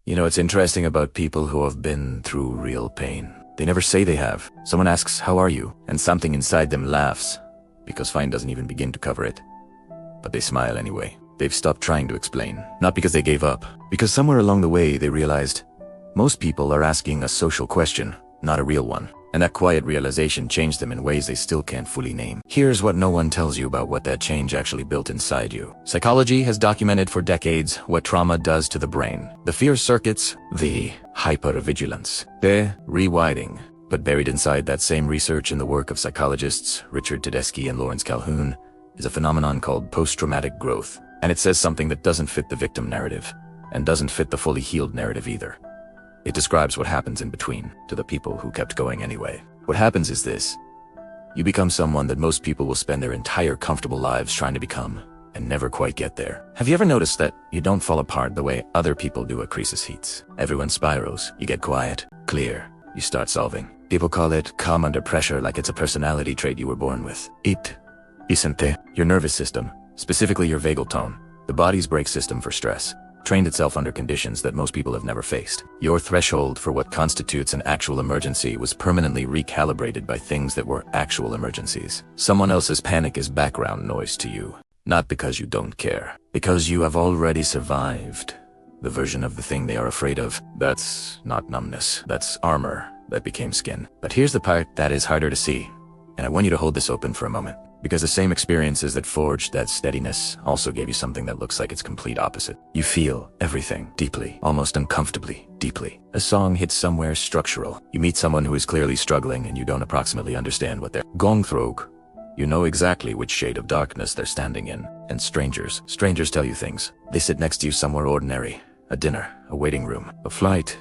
You know, it's interesting about people who have been through real pain. They never say they have. Someone asks, "How are you?" and something inside them laughs, because fine doesn't even begin to cover it. But they smile anyway. They've stopped trying to explain. Not because they gave up, because somewhere along the way they realized most people are asking a social question, not a real one. And that quiet realization changed them in ways they still can't fully name. Here's what no one tells you about what that change actually built inside you. Psychology has documented for decades what trauma does to the brain. The fear circuits, the hypervigilance, the rewiring. But buried inside that same research in the work of psychologists Richard Tedeschi and Lawrence Calhoun is a phenomenon called post-traumatic growth. And it says something that doesn't fit the victim narrative, and doesn't fit the fully healed narrative either. It describes what happens in between, to the people who kept going anyway. What happens is this. You become someone that most people will spend their entire comfortable lives trying to become, and never quite get there. Have you ever noticed that you don't fall apart the way other people do at crisis heats? Everyone spirals, you get quiet, clear, you start solving. People call it calm under pressure, like it's a personality trait you were born with. It isn't. Your nervous system, specifically your vagal tone, the body's brake system for stress, trained itself under conditions that most people have never faced. Your threshold for what constitutes an actual emergency was permanently recalibrated by things that were actual emergencies. Someone else's panic is background noise to you, not because you don't care, because you have already survived the version of the thing they are afraid of. That's not numbness, that's armor that became skin. But here's the part that is harder to see, and I want you to hold this open for a moment. Because the same experiences that forged that steadiness also gave you something that looks like its complete opposite. You feel everything deeply, almost uncomfortably deeply. A song hits somewhere structural. You meet someone who is clearly struggling and you don't approximately understand what they're going through. You know exactly which shade of darkness they're standing in. And strangers tell you things. They sit next to you somewhere ordinary. A dinner, a waiting room, a flight.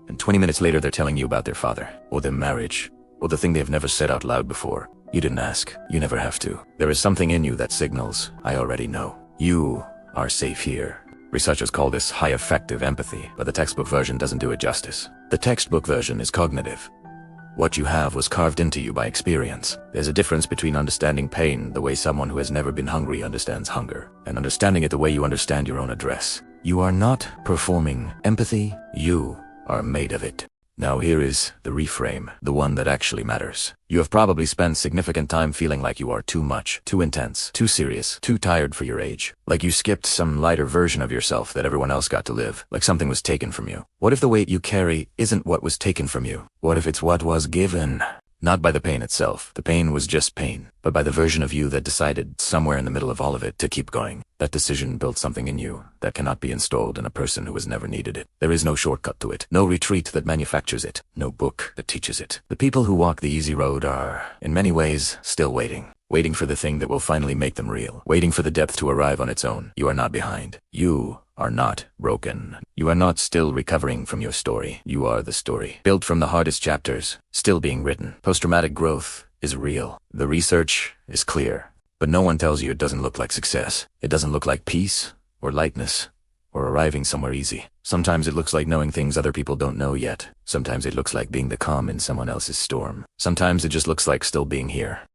And 20 minutes later they're telling you about their father, or their marriage, or the thing they've never said out loud before. You didn't ask. You never have to. There is something in you that signals, I already know. You are safe here. Researchers call this high-effective empathy, but the textbook version doesn't do it justice. The textbook version is cognitive. What you have was carved into you by experience. There's a difference between understanding pain the way someone who has never been hungry understands hunger, and understanding it the way you understand your own address. You are not performing empathy. You are made of it. Now here is the reframe, the one that actually matters. You have probably spent significant time feeling like you are too much, too intense, too serious, too tired for your age. Like you skipped some lighter version of yourself that everyone else got to live, like something was taken from you. What if the weight you carry isn't what was taken from you? What if it's what was given? Not by the pain itself. The pain was just pain, but by the version of you that decided somewhere in the middle of all of it to keep going. That decision built something in you that cannot be installed in a person who has never needed it. There is no shortcut to it, no retreat that manufactures it, no book that teaches it. The people who walk the easy road are, in many ways, still waiting for the thing that will finally make them real, waiting for the depth to arrive on its own. You are not behind. You are not broken. You are not still recovering from your story. You are the story, built from the hardest chapters, still being written. Post-traumatic growth is real. The research is clear. But no one tells you it doesn't look like success. It doesn't look like peace, or lightness, or arriving somewhere easy. Sometimes it looks like knowing things other people don't know yet. Sometimes it looks like being the calm in someone else's storm. Sometimes it just looks like still being here.